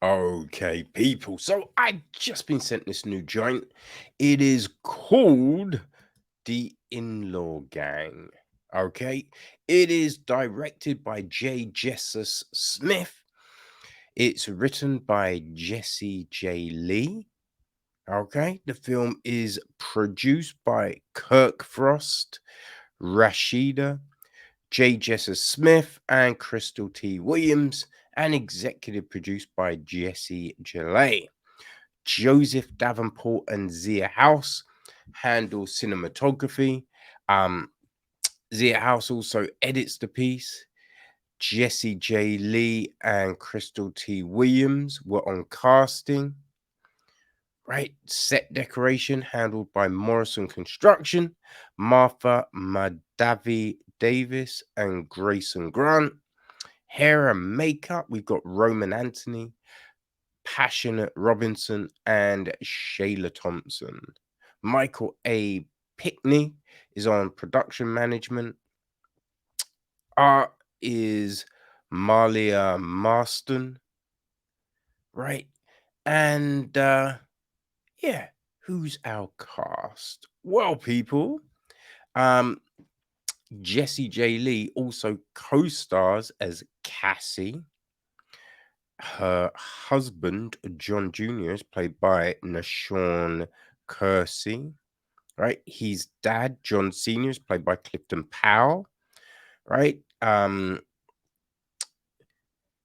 Okay, people. So I just been sent this new joint. It is called The In-Law Gang. Okay. It is directed by Jesus Smith. It's written by Jessie Jalee. Okay. The film is produced by Kirk Frost, Rashida, Jessa Smith, and Crystal T. Williams, and executive produced by Jessie Jalee. Joseph Davenport and Zia House handle cinematography. Zia House also edits the piece. Jessie J. Lee and Crystal T. Williams were on casting. Right, set decoration handled by Morrison Construction, Martha Madavi Davis, and Grayson Grant. Hair and makeup, we've got Roman Anthony, Passionate Robinson, and Shayla Thompson. Michael A. Pickney is on production management. Art is Malia Marston, right? And yeah, who's our cast? Well, people, um, Jessie J. Lee also co-stars as Cassie. Her husband, John Jr., is played by Nashawn Kersey, right? His dad, John Sr., is played by Clifton Powell, right?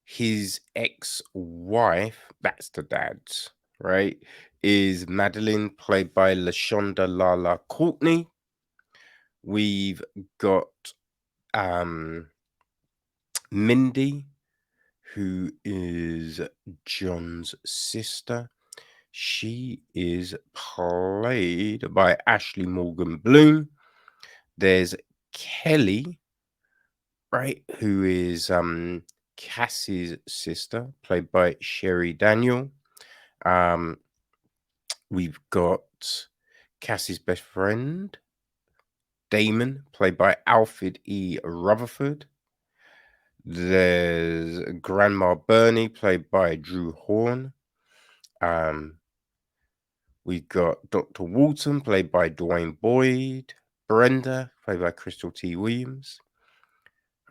His ex-wife, that's the dad's, right, is Madeline, played by LaShonda Lala Courtney. We've got Mindy, who is John's sister. She is played by Ashley Morgan Bloom. There's Kelly, right, who is Cassie's sister, played by Sherry Daniel. We've got Cassie's best friend, Damon, played by Alfred E. Rutherford. There's Grandma Bernie, played by Drew Horn. We've got Dr. Walton, played by Dwayne Boyd. Brenda, played by Crystal T. Williams.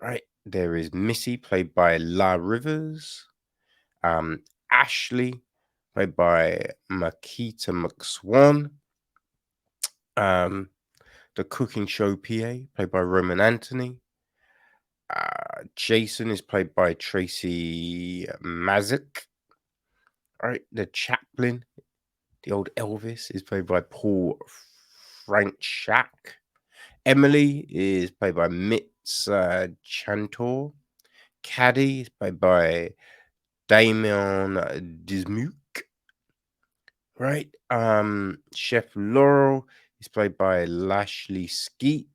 Right, there is Missy, played by La Rivers. Ashley, played by Makita McSwan. The cooking show PA, played by Roman Anthony. Jason is played by Tracy Mazik. All right, the chaplain, the old Elvis, is played by Paul Franchak. Emily is played by Mitz Chantor. Caddy is played by Damion Dismuke. Right? Chef Laurel is played by Lashley Skeet.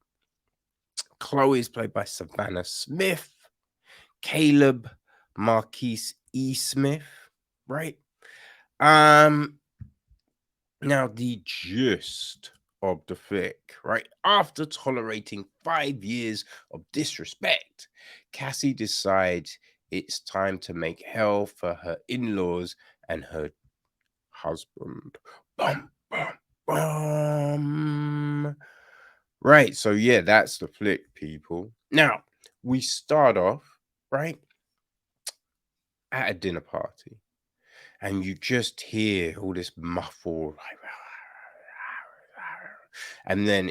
Chloe is played by Savannah Smith. Caleb Marquise E. Smith. Right? Now the gist of the flick, right? After tolerating 5 years of disrespect, Cassie decides it's time to make hell for her in-laws and her husband. Bum, bum, bum. Right, so yeah, that's the flick, people. Now, we start off, right, at a dinner party, and you just hear all this muffled, like, and then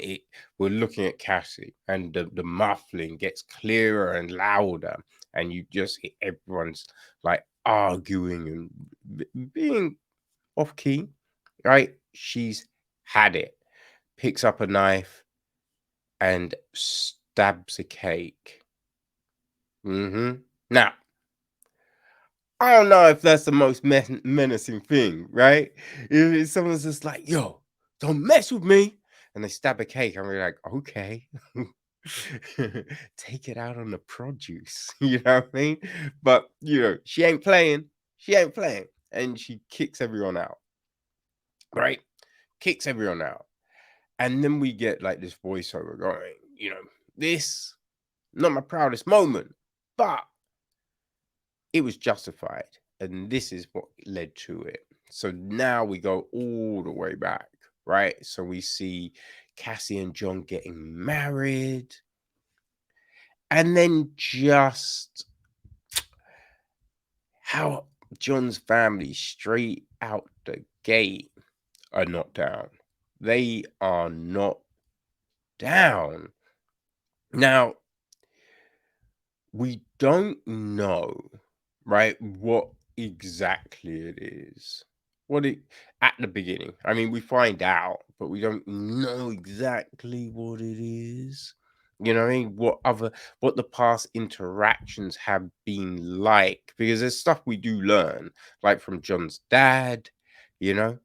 we're looking at Cassie, and the muffling gets clearer and louder, and you just hear everyone's like arguing and being off key, right? She's had it, picks up a knife and stabs a cake. Now, I don't know if that's the most menacing thing, right? If someone's just like, yo, don't mess with me, and they stab a cake, and we're like, okay, take it out on the produce, you know what I mean? But, she ain't playing. She ain't playing. And she kicks everyone out, right? Kicks everyone out. And then we get like this voiceover going, this, not my proudest moment, but it was justified. and this is what led to it. So now we go all the way back, right? So we see Cassie and John getting married, and then just how John's family straight out the gate are not down. They are not down. Now, we don't know, right, what exactly it is. What it at the beginning. I mean, we find out, but we don't know exactly what it is. You know what I mean? What the past interactions have been like. Because there's stuff we do learn, like from John's dad, you know,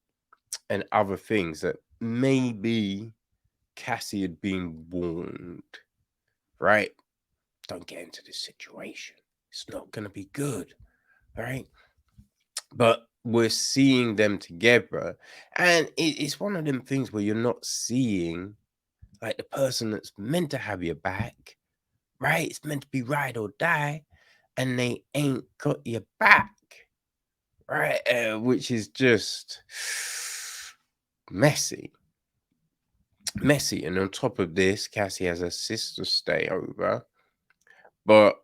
and other things that maybe Cassie had been warned, right? Don't get into this situation. It's not going to be good, right? But we're seeing them together, and it's one of them things where you're not seeing like the person that's meant to have your back, right? It's meant to be ride or die, and they ain't got your back, right? Which is just messy. Messy. And on top of this, Cassie has her sister stay over, but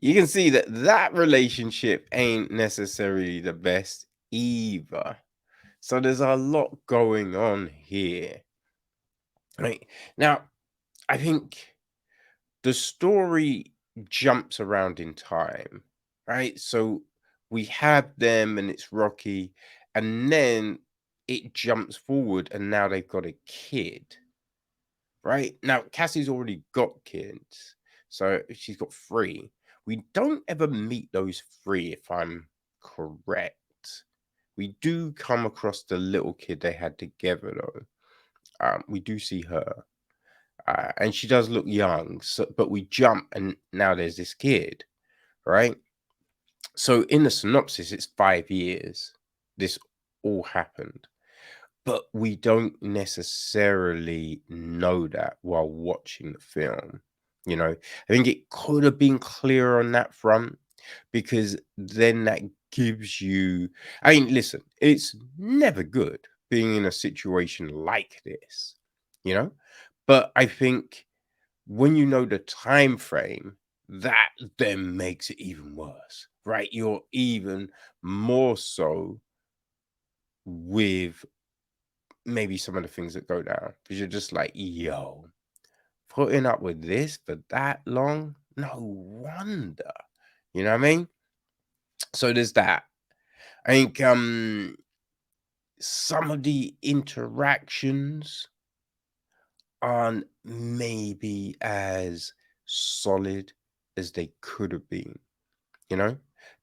you can see that that relationship ain't necessarily the best either. So there's a lot going on here. Right now, I think the story jumps around in time, right? So we have them and it's Rocky, and then it jumps forward and now they've got a kid, right? Now, Cassie's already got kids, so she's got three. We don't ever meet those three, if I'm correct. We do come across the little kid they had together, though. We do see her, and she does look young. So, but we jump, and now there's this kid, right? So in the synopsis, it's 5 years. This all happened. But we don't necessarily know that while watching the film. You know, I think it could have been clearer on that front because then that gives you. I mean, listen, it's never good being in a situation like this, you know, but I think when you know the time frame, that then makes it even worse, right? You're even more so with maybe some of the things that go down because you're just like, yo, putting up with this for that long, no wonder. You know what I mean? So there's that. I think some of the interactions aren't maybe as solid as they could have been, you know,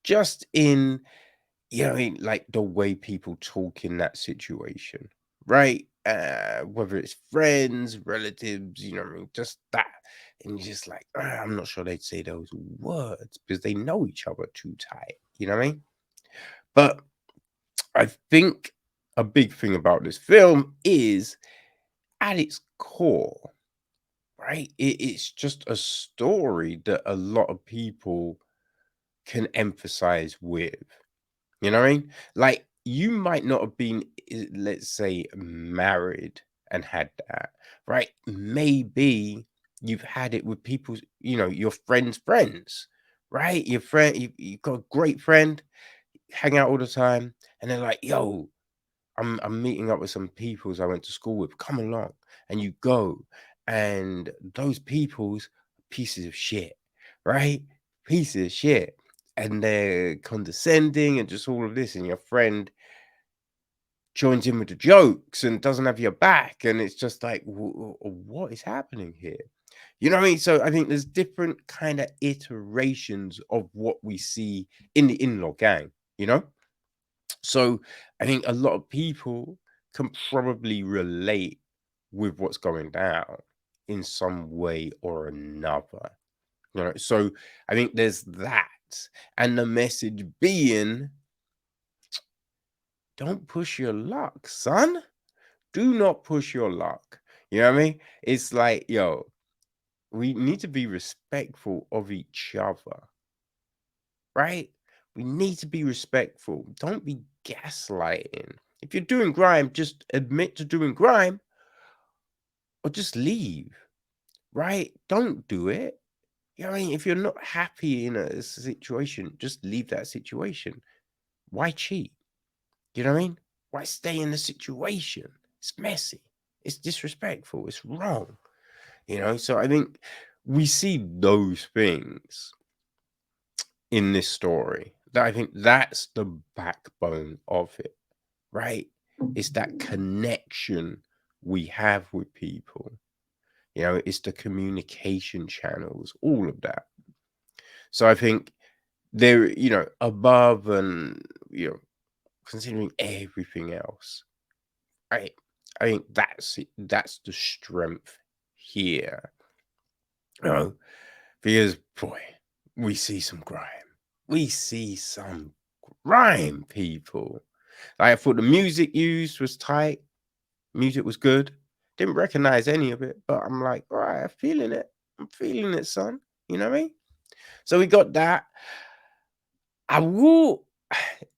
just in, you know, like the way people talk in that situation, right? Whether it's friends, relatives, you know what I mean? Just that. And you're just like, I'm not sure they'd say those words because they know each other too tight. You know what I mean? But I think a big thing about this film is at its core, right? It's just a story that a lot of people can empathize with. You know what I mean? Like you might not have been, let's say, married and had that, right? Maybe you've had it with people, you know, your friends' friends, right? Your friend, you've got a great friend, hang out all the time, and they're like, yo, I'm meeting up with some peoples I went to school with. Come along. And you go, and those peoples pieces of shit, right? Pieces of shit. And they're condescending and just all of this, and your friend joins in with the jokes and doesn't have your back, and it's just like, what is happening here? You know what I mean? So I think there's different kind of iterations of what we see in the in-law gang, you know? So I think a lot of people can probably relate with what's going down in some way or another. You know, so I think there's that. And the message being, don't push your luck, son. Do not push your luck. You know what I mean? It's like, yo, we need to be respectful of each other, right? We need to be respectful. Don't be gaslighting. If you're doing grime, just admit to doing grime or just leave, right? Don't do it. You know what I mean? If you're not happy in a situation, just leave that situation. Why cheat? You know what I mean? Why stay in the situation? It's messy. It's disrespectful. It's wrong. So I think we see those things in this story. That I think that's the backbone of it, right? It's that connection we have with people. It's the communication channels, all of that. So I think they're, above and, considering everything else, right? I think that's it. That's the strength here. Because boy, we see some grime. We see some grime, people. Like, I thought the music used was tight. Music was good. Didn't recognize any of it, but I'm like, all right, I'm feeling it. I'm feeling it, son. You know what I mean? So we got that. I will.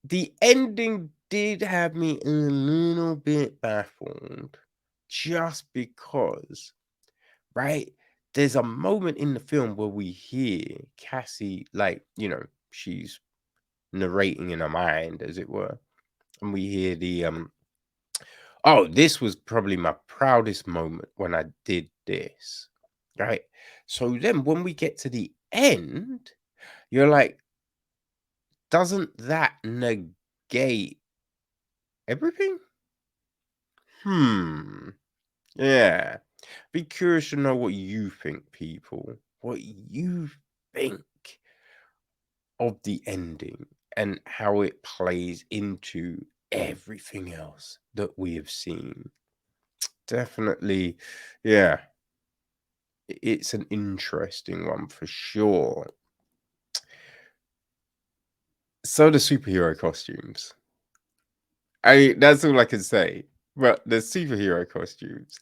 The ending did have me a little bit baffled, just because, right? There's a moment in the film where we hear Cassie, like, she's narrating in her mind, as it were, and we hear the oh, this was probably my proudest moment when I did this, right? So then when we get to the end, you're like, doesn't that negate everything? Yeah. Be curious to know what you think, people. What you think of the ending and how it plays into everything else that we have seen. Definitely, yeah. It's an interesting one for sure. So the superhero costumes. That's all I can say. But the superhero costumes.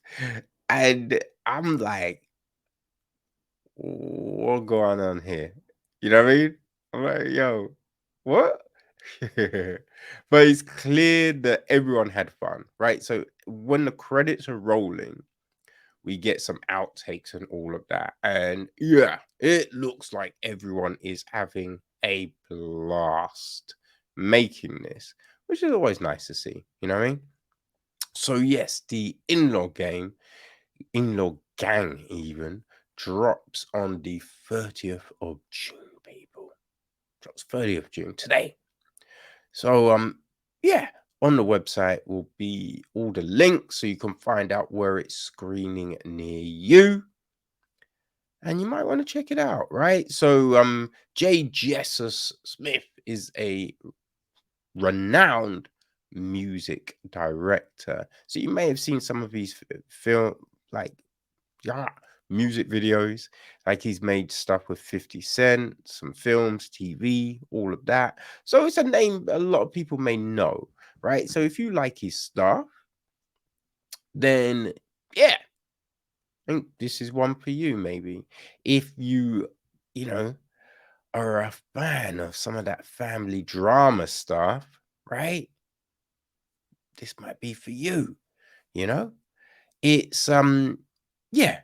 And I'm like, what going on here? You know what I mean? I'm like, yo, what? But it's clear that everyone had fun, right? So when the credits are rolling, we get some outtakes and all of that. And yeah, it looks like everyone is having a blast making this, which is always nice to see. You know what I mean? So yes, the in-law gang even drops on the 30th of June, people. Drops 30th of June today. So yeah, on the website will be all the links so you can find out where it's screening near you. And you might want to check it out, right? So J. Jesus Smith is a renowned music director. So you may have seen some of his film, like, yeah, music videos. Like, he's made stuff with 50 Cent, some films, TV, all of that. So it's a name a lot of people may know, right? So if you like his stuff, then yeah, I think this is one for you, maybe. If you know, are a fan of some of that family drama stuff, right? This might be for you, you know? It's yeah.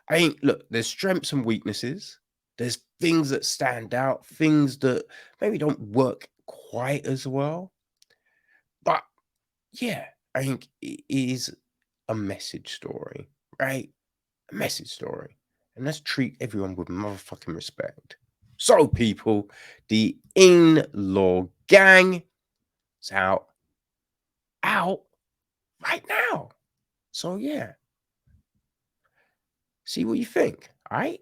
I mean, look, there's strengths and weaknesses. There's things that stand out, things that maybe don't work quite as well. But yeah, I think it is a message story, right? A message story. And let's treat everyone with motherfucking respect. So, people, the in-law gang is out right now. So yeah, see what you think. All right.